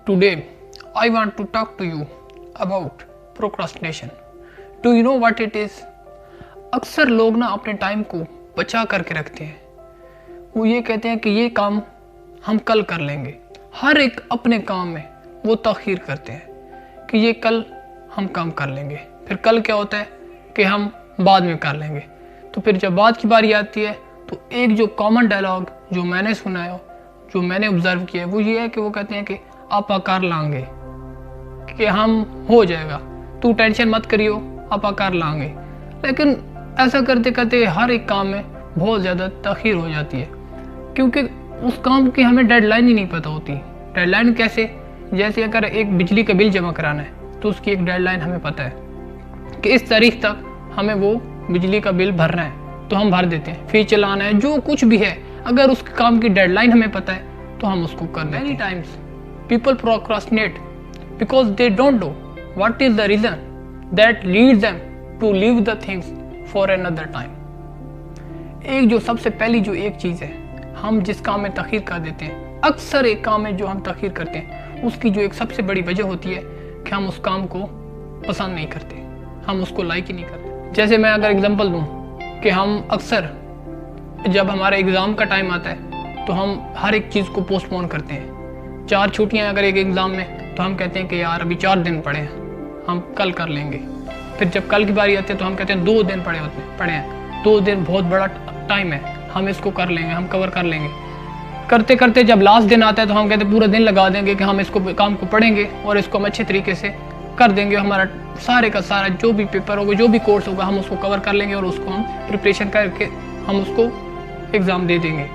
Today, I want to talk to you about procrastination. Do you know what it is? अक्सर लोग ना अपने time को बचा करके रखते हैं. वो ये कहते हैं कि ये काम हम कल कर लेंगे. हर एक अपने काम में वो ताख़ीर करते हैं कि ये कल हम काम कर लेंगे. फिर कल क्या होता है कि हम बाद में कर लेंगे. तो फिर जब बाद की बारी आती है तो एक जो कॉमन डायलॉग जो मैंने सुना है, जो मैंने ऑब्जर्व किया है, वो ये है कि वो कहते हैं कि आप कर लाएंगे, कि हम हो जाएगा, तू टेंशन मत करियो, आप कर लाएंगे. लेकिन ऐसा करते करते हर एक काम में बहुत ज़्यादा ताख़ीर हो जाती है, क्योंकि उस काम की हमें डेडलाइन ही नहीं पता होती. डेडलाइन कैसे? जैसे अगर एक बिजली का बिल जमा कराना है तो उसकी एक डेडलाइन हमें पता है कि इस तारीख तक हमें वो बिजली का बिल भरना है, तो हम भर देते हैं. फीस चलाना है, जो कुछ भी है, अगर उस काम की डेडलाइन हमें पता है तो हम उसको कर देते हैं. Many times people procrastinate because they don't know what is the reason that leads them to leave the things for another time. एक जो सबसे पहली जो एक चीज़ है, हम जिस काम में ताख़ीर कर देते हैं, अक्सर एक काम में जो हम ताख़ीर करते हैं, उसकी जो एक सबसे बड़ी वजह होती है कि हम उस काम को पसंद नहीं करते, हम उसको लाइक ही नहीं करते. जैसे मैं अगर एग्जांपल दूं कि हम अक्सर जब हमारा एग्ज़ाम का टाइम आता है तो हम हर एक चीज़ को पोस्टपोन करते हैं. 4 छुट्टियाँ अगर एक एग्ज़ाम में, तो हम कहते हैं कि यार अभी 4 दिन पड़े हैं, हम कल कर लेंगे. फिर जब कल की बारी आती है तो हम कहते हैं 2 दिन पड़े हैं, 2 दिन बहुत बड़ा टाइम है, हम इसको कर लेंगे, हम कवर कर लेंगे. करते करते जब लास्ट दिन आता है तो हम कहते हैं पूरा दिन लगा देंगे कि हम इसको काम को पढ़ेंगे और इसको हम अच्छे तरीके से कर देंगे. हमारा सारे का सारा जो भी पेपर होगा, जो भी कोर्स होगा, हम उसको कवर कर लेंगे और उसको हम प्रिपरेशन करके हम उसको एग्ज़ाम दे देंगे.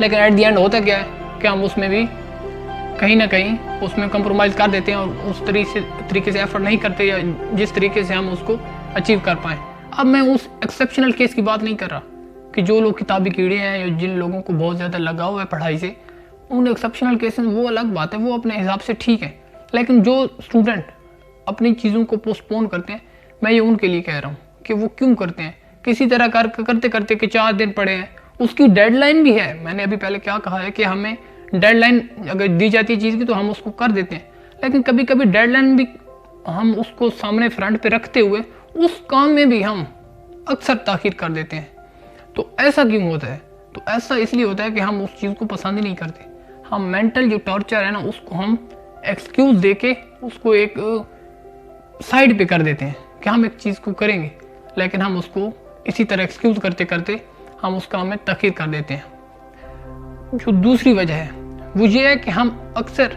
लेकिन एट द एंड होता क्या है कि हम उसमें भी कहीं ना कहीं उसमें कंप्रोमाइज़ कर देते हैं और उस तरीके से एफर्ट नहीं करते या जिस तरीके से हम उसको अचीव कर पाएँ. अब मैं उस एक्सेप्शनल केस की बात नहीं कर रहा कि जो लोग किताबी कीड़े हैं या जिन लोगों को बहुत ज़्यादा लगाव है पढ़ाई से, उन एक्सेप्शनल केसेस वो अलग बात है, वो अपने हिसाब से ठीक है. लेकिन जो स्टूडेंट अपनी चीज़ों को पोस्टपोन करते हैं, मैं ये उनके लिए कह रहा हूँ कि वो क्यों करते हैं. किसी तरह करते करते कि 4 दिन पड़े हैं, उसकी डेडलाइन भी है. मैंने अभी पहले क्या कहा है कि हमें डेडलाइन अगर दी जाती है चीज़ की तो हम उसको कर देते हैं. लेकिन कभी कभी डेडलाइन भी हम उसको सामने फ्रंट पे रखते हुए उस काम में भी हम अक्सर ताख़ीर कर देते हैं. तो ऐसा क्यों होता है? तो ऐसा इसलिए होता है कि हम उस चीज़ को पसंद ही नहीं करते. हम मेंटल जो टॉर्चर है ना, उसको हम एक्सक्यूज़ दे के उसको एक साइड पे कर देते हैं कि हम एक चीज़ को करेंगे, लेकिन हम उसको इसी तरह एक्सक्यूज़ करते करते हम उस काम में ताख़ीर कर देते हैं. जो दूसरी वजह है वो ये है कि हम अक्सर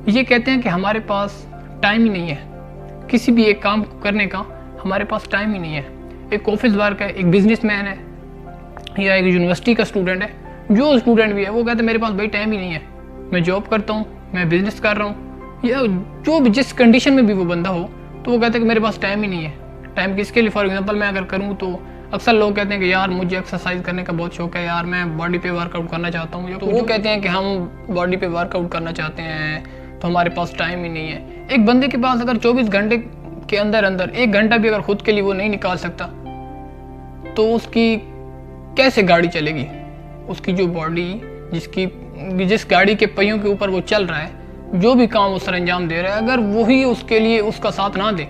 ये कहते हैं कि हमारे पास टाइम ही नहीं है, किसी भी एक काम को करने का हमारे पास टाइम ही नहीं है. एक ऑफिस वर्क है, एक बिजनेसमैन है या एक यूनिवर्सिटी का स्टूडेंट है, जो स्टूडेंट भी है वो कहते हैं मेरे पास भाई टाइम ही नहीं है, मैं जॉब करता हूँ, मैं बिजनेस कर रहा हूँ, या जो भी जिस कंडीशन में भी वो बंदा हो, तो वो कहता है कि मेरे पास टाइम ही नहीं है. टाइम किसके लिए? फॉर एग्जांपल मैं अगर करूँ तो अक्सर लोग कहते हैं कि यार मुझे एक्सरसाइज करने का बहुत शौक है, यार मैं बॉडी पे वर्कआउट करना चाहता हूँ. तो वो कहते हैं कि हम बॉडी पे वर्कआउट करना चाहते हैं तो हमारे पास टाइम ही नहीं है. एक बंदे के पास अगर 24 घंटे के अंदर 1 घंटा भी अगर खुद के लिए वो नहीं निकाल सकता तो उसकी कैसे गाड़ी चलेगी? उसकी जो बॉडी जिस गाड़ी के पहियों के ऊपर वो चल रहा है, जो भी काम वो सर अंजाम दे रहा है, अगर वही उसके लिए उसका साथ ना दे,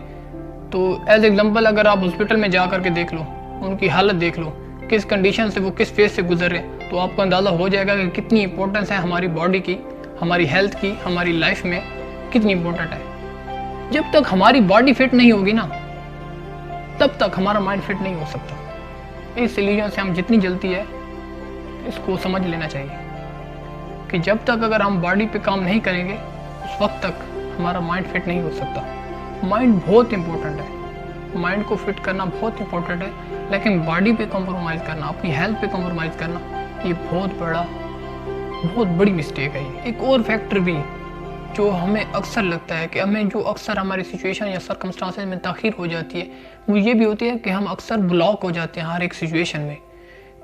तो एज एग्जांपल अगर आप हॉस्पिटल में जा करके देख लो, उनकी हालत देख लो, किस कंडीशन से वो किस फेज से गुजर रहे हैं, तो आपको अंदाज़ा हो जाएगा कि कितनी इंपॉर्टेंस है हमारी बॉडी की, हमारी हेल्थ की, हमारी लाइफ में कितनी इंपॉर्टेंट है. जब तक हमारी बॉडी फिट नहीं होगी ना, तब तक हमारा माइंड फिट नहीं हो सकता. इस इल्यूजन से हम जितनी जल्दी है इसको समझ लेना चाहिए कि जब तक अगर हम बॉडी पे काम नहीं करेंगे, उस वक्त तक हमारा माइंड फिट नहीं हो सकता. माइंड बहुत इंपॉर्टेंट है, माइंड को फिट करना बहुत इंपॉर्टेंट है, लेकिन बॉडी पे कॉम्प्रोमाइज़ करना, अपनी हेल्थ पे कॉम्प्रोमाइज़ करना, ये बहुत बड़ी मिस्टेक है. एक और फैक्टर भी जो हमें अक्सर लगता है कि हमें जो अक्सर हमारी सिचुएशन या सर्कमस्टांसेस में ताख़ीर हो जाती है, वो ये भी होती है कि हम अक्सर ब्लॉक हो जाते हैं हर एक सिचुएशन में.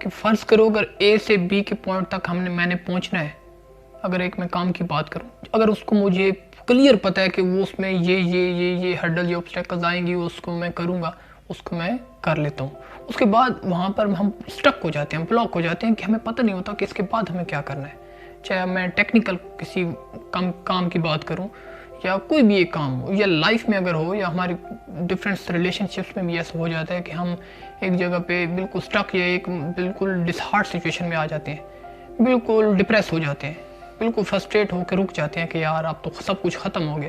कि फ़र्ज़ करो अगर ए से बी के पॉइंट तक मैंने पहुंचना है, अगर एक मैं काम की बात करूं, अगर उसको मुझे क्लियर पता है कि वो उसमें ये हर्डल ये ऑब्स्टेकल्स आएंगी, उसको मैं करूँगा, उसको मैं कर लेता हूँ. उसके बाद वहाँ पर हम स्टक हो जाते हैं, ब्लॉक हो जाते हैं कि हमें पता नहीं होता कि इसके बाद हमें क्या करना है. चाहे मैं टेक्निकल किसी کام کی بات کروں یا کوئی بھی ایک کام ہو یا لائف میں اگر ہو یا ہماری ڈفرینٹ ریلیشن شپس میں بھی ایسا ہو جاتا ہے کہ ہم ایک جگہ پہ بالکل اسٹک یا ایک بالکل ڈسہارٹ سچویشن میں آ جاتے ہیں، بالکل ڈپریس ہو جاتے ہیں، بالکل فرسٹریٹ ہو کے رک جاتے ہیں کہ یار اب تو سب کچھ ختم ہو گیا.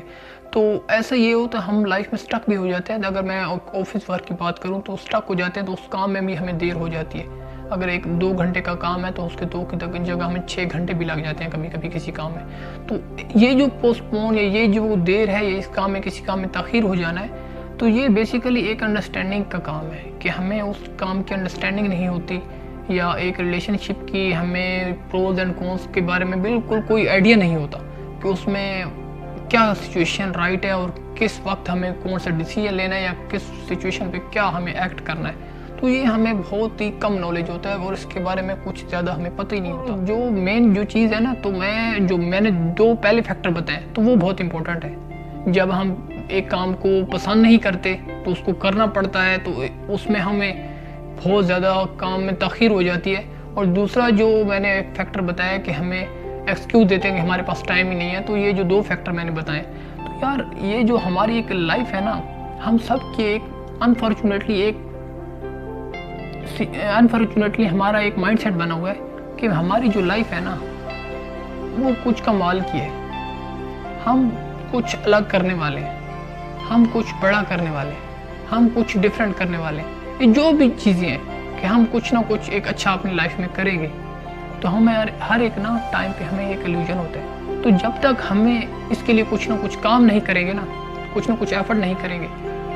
تو ایسا یہ ہو تو ہم لائف میں اسٹک بھی ہو جاتے ہیں. اگر میں آفس ورک کی بات کروں تو اسٹک ہو جاتے ہیں، تو اس کام میں بھی ہمیں دیر ہو جاتی ہے. اگر 2 گھنٹے کا کام ہے تو اس کے 2 کی جگہ ہمیں 6 گھنٹے بھی لگ جاتے ہیں کبھی کبھی کسی کام میں. تو یہ جو پوسٹ پون یا یہ جو دیر ہے، یہ اس کام میں کسی کام میں تاخیر ہو جانا ہے، تو یہ بیسیکلی ایک انڈرسٹینڈنگ کا کام ہے کہ ہمیں اس کام کی انڈرسٹینڈنگ نہیں ہوتی، یا ایک ریلیشن شپ کی ہمیں پروز اینڈ کونس کے بارے میں بالکل کوئی آئیڈیا نہیں ہوتا کہ اس میں کیا سچویشن رائٹ ہے اور کس وقت ہمیں کون سا ڈیسیجن لینا ہے یا کس سچویشن پہ کیا ہمیں ایکٹ کرنا ہے. تو یہ ہمیں بہت ہی کم نالج ہوتا ہے اور اس کے بارے میں کچھ زیادہ ہمیں پتہ ہی نہیں ہوتا. جو مین جو چیز ہے نا، تو میں نے 2 پہلے فیکٹر بتائے تو وہ بہت امپورٹنٹ ہے. جب ہم ایک کام کو پسند نہیں کرتے تو اس کو کرنا پڑتا ہے، تو اس میں ہمیں بہت زیادہ کام میں تاخیر ہو جاتی ہے. اور دوسرا جو میں نے ایک فیکٹر بتایا کہ ہمیں ایکسکیوز دیتے ہیں کہ ہمارے پاس ٹائم ہی نہیں ہے. تو یہ جو 2 فیکٹر میں نے بتائے، تو یار یہ جو ہماری ایک لائف ہے نا، ہم سب کی ایک انفارچونیٹلی ہمارا ایک مائنڈ سیٹ بنا ہوا ہے کہ ہماری جو لائف ہے نا وہ کچھ کمال کی ہے. ہم کچھ الگ کرنے والے ہیں، ہم کچھ بڑا کرنے والے ہیں، ہم کچھ ڈیفرنٹ کرنے والے ہیں. یہ جو بھی چیزیں ہیں کہ ہم کچھ نہ کچھ ایک اچھا اپنی لائف میں کریں گے، تو ہمیں ہر ایک نا ٹائم پہ ہمیں ایک ایلیوژن ہوتا ہے. تو جب تک ہمیں اس کے لیے کچھ نہ کچھ کام نہیں کریں گے نا، کچھ نہ کچھ ایفرٹ نہیں کریں گے،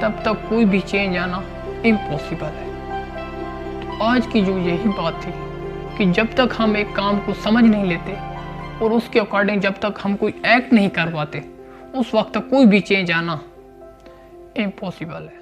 تب تک کوئی بھی چینج آنا امپاسبل ہے. تو آج کی جو یہی بات تھی کہ جب تک ہم ایک کام کو سمجھ نہیں لیتے اور اس کے اکارڈنگ جب تک ہم کوئی ایکٹ نہیں کر پاتے، اس وقت تک کوئی بھی چینج آنا امپاسبل ہے.